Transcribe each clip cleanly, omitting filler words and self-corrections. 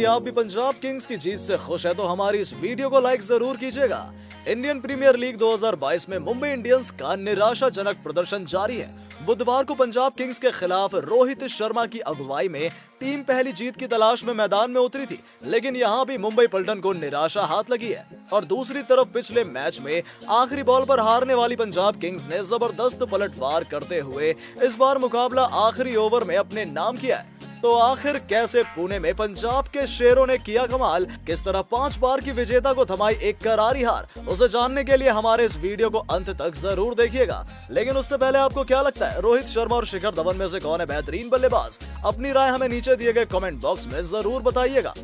यदि आप भी पंजाब किंग्स की जीत से खुश है तो हमारी इस वीडियो को लाइक जरूर कीजिएगा। इंडियन प्रीमियर लीग 2022 में मुंबई इंडियंस का निराशाजनक प्रदर्शन जारी है। बुधवार को पंजाब किंग्स के खिलाफ रोहित शर्मा की अगुवाई में टीम पहली जीत की तलाश में मैदान में उतरी थी, लेकिन यहां भी मुंबई पलटन को निराशा हाथ लगी है। और दूसरी तरफ पिछले मैच में आखिरी बॉल पर हारने वाली पंजाब किंग्स ने जबरदस्त पलटवार करते हुए इस बार मुकाबला आखिरी ओवर में अपने नाम किया है। तो आखिर कैसे पुणे में पंजाब के शेरों ने किया कमाल, किस तरह 5 बार की विजेता को थमाई एक करारी हार, उसे जानने के लिए हमारे इस वीडियो को अंत तक जरूर देखिएगा। लेकिन उससे पहले आपको क्या लगता है, रोहित शर्मा और शिखर धवन में से कौन है बेहतरीन बल्लेबाज? अपनी राय हमें नीचे दिए गए कमेंट बॉक्स में जरूर बताइएगा।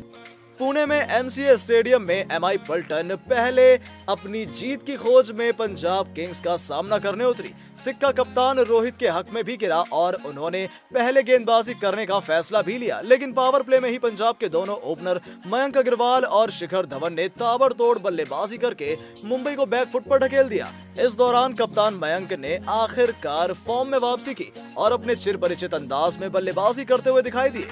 पुणे में एमसीए स्टेडियम में एमआई पलटन पहले अपनी जीत की खोज में पंजाब किंग्स का सामना करने उतरी। सिक्का कप्तान रोहित के हक में भी गिरा और उन्होंने पहले गेंदबाजी करने का फैसला भी लिया, लेकिन पावर प्ले में ही पंजाब के दोनों ओपनर मयंक अग्रवाल और शिखर धवन ने ताबड़तोड़ बल्लेबाजी करके मुंबई को बैकफुट पर ढकेल दिया। इस दौरान कप्तान मयंक ने आखिरकार फॉर्म में वापसी की और अपने चिरपरिचित अंदाज में बल्लेबाजी करते हुए दिखाई दिए।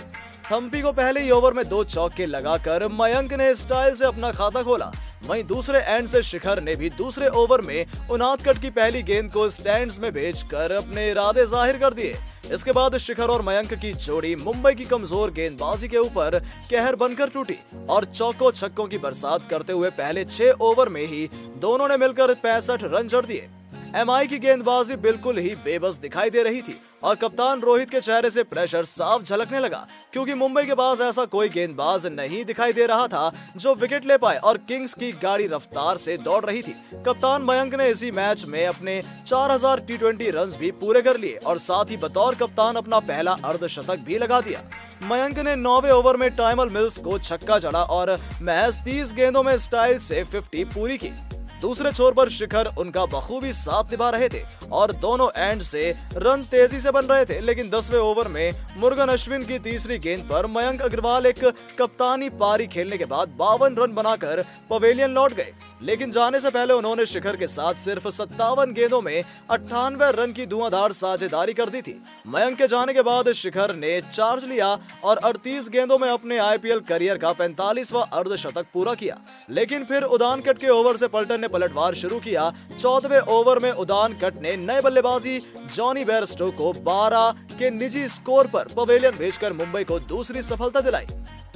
थम्पी को पहले ही ओवर में 2 चौके लगाकर मयंक ने स्टाइल से अपना खाता खोला। वहीं दूसरे एंड से शिखर ने भी दूसरे ओवर में उनादकट की पहली गेंद को स्टैंड्स में भेजकर अपने इरादे जाहिर कर दिए। इसके बाद शिखर और मयंक की जोड़ी मुंबई की कमजोर गेंदबाजी के ऊपर कहर बनकर टूटी और चौकों छक्कों की बरसात करते हुए पहले 6 ओवर में ही दोनों ने मिलकर 65 रन जड़ दिए। एमआई की गेंदबाजी बिल्कुल ही बेबस दिखाई दे रही थी और कप्तान रोहित के चेहरे से प्रेशर साफ झलकने लगा, क्योंकि मुंबई के पास ऐसा कोई गेंदबाज नहीं दिखाई दे रहा था जो विकेट ले पाए और किंग्स की गाड़ी रफ्तार से दौड़ रही थी। कप्तान मयंक ने इसी मैच में अपने 4000 टी20 रन्स भी पूरे कर लिए और साथ ही बतौर कप्तान अपना पहला अर्धशतक भी लगा दिया। मयंक ने 9वें ओवर में टाइमल मिल्स को छक्का जड़ा और महज 30 गेंदों में स्टाइल से 50 पूरी की। दूसरे छोर पर शिखर उनका बखूबी साथ निभा रहे थे और दोनों एंड से रन तेजी से बन रहे थे, लेकिन 10वें ओवर में मुरुगन अश्विन की तीसरी गेंद पर मयंक अग्रवाल एक कप्तानी पारी खेलने के बाद 52 रन बनाकर पवेलियन लौट गए। लेकिन जाने से पहले उन्होंने शिखर के साथ सिर्फ 57 गेंदों में 98 रन की धुआंधार साझेदारी कर दी थी। मयंक के जाने के बाद शिखर ने चार्ज लिया और 38 गेंदों में अपने आईपीएल करियर का 45वां अर्धशतक पूरा किया। लेकिन फिर उदानकट के ओवर से पलटन पलटवार शुरू किया। 14वें ओवर में उदानकट ने नए बल्लेबाजी जॉनी बेयरस्टो को 12 के निजी स्कोर पर पवेलियन भेजकर मुंबई को दूसरी सफलता दिलाई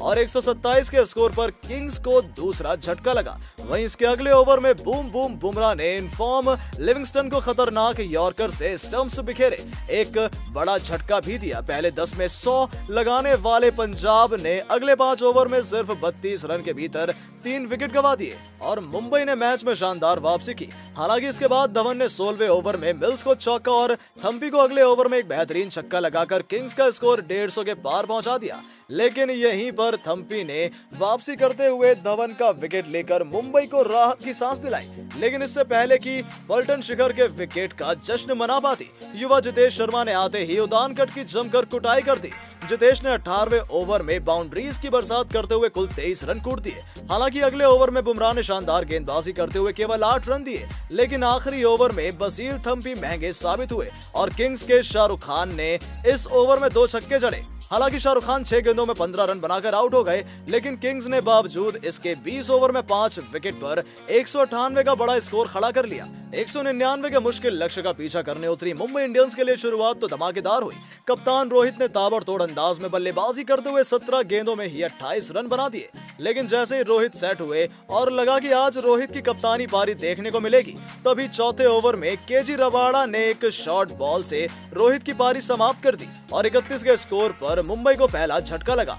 और 127 के स्कोर पर किंग्स को दूसरा झटका लगा। वहीं इसके अगले ओवर में बूम बूम बुमराह ने इनफॉर्म लिविंगस्टन को खतरनाक यॉर्कर से स्टंप्स बिखेरे एक बड़ा झटका भी दिया। पहले 10 में 100 लगाने वाले पंजाब ने अगले 5 ओवर में सिर्फ 32 रन के भीतर 3 विकेट गंवा दिए और मुंबई ने मैच में शानदार वापसी की। हालांकि इसके बाद धवन ने 16वें ओवर में मिल्स को चौका और थम्पी को अगले ओवर में एक बेहतरीन छक्का लगाकर किंग्स का स्कोर 150 के पार पहुंचा दिया। लेकिन यहीं पर थम्पी ने वापसी करते हुए धवन का विकेट लेकर मुंबई को राहत की सांस दिलाई। लेकिन इससे पहले कि पलटन शिखर के विकेट का जश्न मना पाती, युवा जितेश शर्मा ने आते ही उदानकट की जमकर कुटाई कर दी। जितेश ने 18वें ओवर में बाउंड्रीज की बरसात करते हुए कुल 23 रन कूट दिए। हालांकि अगले ओवर में बुमराह ने शानदार गेंदबाजी करते हुए केवल 8 रन दिए, लेकिन आखिरी ओवर में बसीर थम्पी महंगे साबित हुए और किंग्स के शाहरुख खान ने इस ओवर में 2 छक्के जड़े। हालांकि शाहरुख खान 6 गेंदों में 15 रन बनाकर आउट हो गए, लेकिन किंग्स ने बावजूद इसके 20 ओवर में 5 विकेट पर 198 का बड़ा स्कोर खड़ा कर लिया। 199 के मुश्किल लक्ष्य का पीछा करने उतरी मुंबई इंडियंस के लिए शुरुआत तो धमाकेदार हुई। कप्तान रोहित ने ताबड़तोड़ अंदाज में बल्लेबाजी करते हुए 17 गेंदों में ही 28 रन बना दिए। लेकिन जैसे ही रोहित सेट हुए और लगा कि आज रोहित की कप्तानी पारी देखने को मिलेगी, तभी चौथे ओवर में केजी रबाड़ा ने एक शॉर्ट बॉल से रोहित की पारी समाप्त कर दी और 31 के स्कोर पर मुंबई को पहला झटका लगा।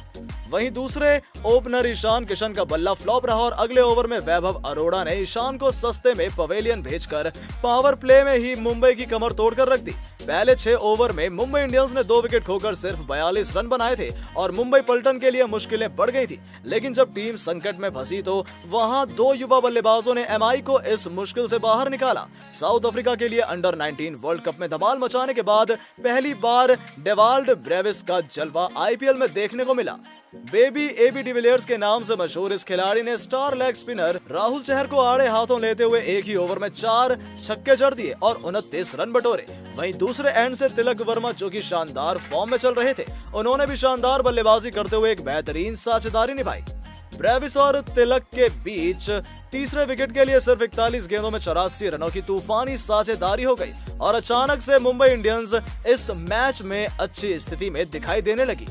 वहीं दूसरे ओपनर ईशान किशन का बल्ला फ्लॉप रहा और अगले ओवर में वैभव अरोड़ा ने ईशान को सस्ते में पवेलियन भेजकर पावर प्ले में ही मुंबई की कमर तोड़कर रख दी। पहले 6 ओवर में मुंबई इंडियंस ने 2 विकेट खोकर सिर्फ 42 रन बनाए थे और मुंबई पलटन के लिए मुश्किलें बढ़ गई थी। लेकिन जब टीम संकट में फंसी तो वहां 2 युवा बल्लेबाजों ने एमआई को इस मुश्किल से बाहर निकाला। साउथ अफ्रीका के लिए अंडर 19 वर्ल्ड कप में धमाल मचाने के बाद पहली बार डेवाल्ड ब्रेविस का जलवा आईपीएल में देखने को मिला। बेबी एबी डिविलियर्स के नाम से मशहूर इस खिलाड़ी ने star leg spinner Rahul Chahar को आड़े हाथों लेते हुए एक ही ओवर में 4 छक्के जड़ दिए और 29 रन बटोरे। वहीं दूसरे एंड से तिलक वर्मा, जो कि शानदार फॉर्म में चल रहे थे, उन्होंने भी शानदार बल्लेबाजी करते हुए एक बेहतरीन साझेदारी निभाई। ब्रेविस और तिलक के बीच तीसरे विकेट के लिए सिर्फ 41 गेंदों में 84 रनों की तूफानी साझेदारी हो गई और अचानक से मुंबई इंडियंस इस मैच में अच्छी स्थिति में दिखाई देने लगी।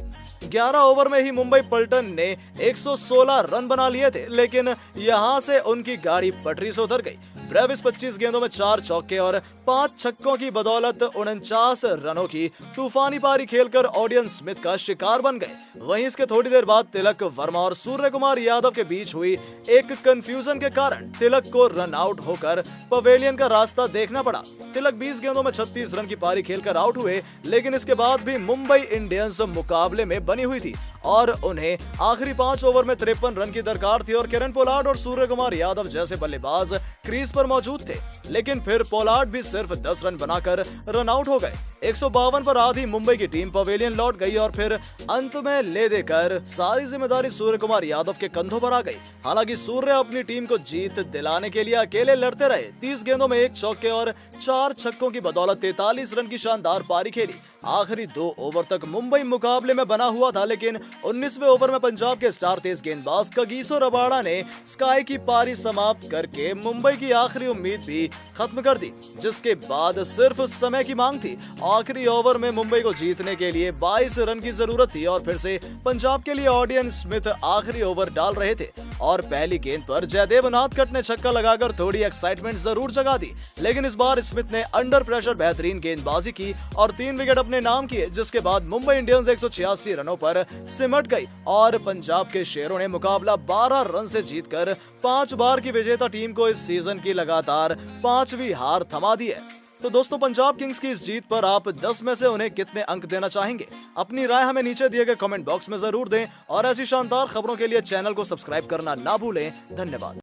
11 ओवर में ही मुंबई पल्टन ने 116 रन बना लिए थे, लेकिन यहां से उनकी गाड़ी पटरी से उतर गई। ब्रेविस 25 गेंदों में 4 चौके और 5 छक्कों की बदौलत 49 रनों की तूफानी पारी खेलकर ऑडियन स्मिथ का शिकार बन गए। वहीं इसके थोड़ी देर बाद तिलक वर्मा और सूर्य कुमार यादव के बीच हुई एक कंफ्यूजन के कारण तिलक को रन आउट होकर पवेलियन का रास्ता देखना पड़ा। तिलक 20 गेंदों में 36 रन की पारी खेलकर आउट हुए, लेकिन इसके बाद भी मुंबई इंडियंस मुकाबले में बनी हुई थी और उन्हें आखिरी 5 ओवर में 53 रन की दरकार थी और किरण पोलार्ड और सूर्य कुमार यादव जैसे बल्लेबाज क्रीज पर मौजूद थे, लेकिन फिर पोलार्ड भी सिर्फ 10 रन बनाकर रन आउट हो गए। 152 पर आधी मुंबई की टीम पवेलियन लौट गई और फिर अंत में ले देकर सारी जिम्मेदारी सूर्य कुमार यादव के कंधों पर आ गई। हालांकि सूर्य अपनी टीम को जीत दिलाने के लिए अकेले लड़ते रहे। 30 गेंदों में 1 चौके और 4 छक्कों की बदौलत 43 रन की शानदार पारी खेली। आखिरी 2 ओवर तक मुंबई मुकाबले में बना हुआ था, लेकिन 19वें ओवर में पंजाब के स्टार तेज गेंदबाज कगिसो रबाड़ा ने स्काई की पारी समाप्त करके मुंबई की आखिरी उम्मीद भी खत्म कर दी, जिसके बाद सिर्फ समय की मांग थी। आखिरी ओवर में मुंबई को जीतने के लिए 22 रन की जरूरत थी और फिर से पंजाब के लिए ऑडियन स्मिथ आखिरी ओवर डाल रहे थे और पहली गेंद पर जयदेव उनादकट ने छक्का लगाकर थोड़ी एक्साइटमेंट जरूर जगा दी, लेकिन इस बार स्मिथ ने अंडर प्रेशर बेहतरीन गेंदबाजी की और 3 विकेट अपने नाम किए, जिसके बाद मुंबई इंडियंस 186 रनों पर सिमट गई और पंजाब के शेरों ने मुकाबला 12 रन से जीतकर 5 बार की विजेता टीम को इस सीजन की लगातार 5वीं हार थमा दी है। तो दोस्तों, पंजाब किंग्स की इस जीत पर आप 10 में से उन्हें कितने अंक देना चाहेंगे? अपनी राय हमें नीचे दिए गए कमेंट बॉक्स में जरूर दें और ऐसी शानदार खबरों के लिए चैनल को सब्सक्राइब करना ना भूलें। धन्यवाद।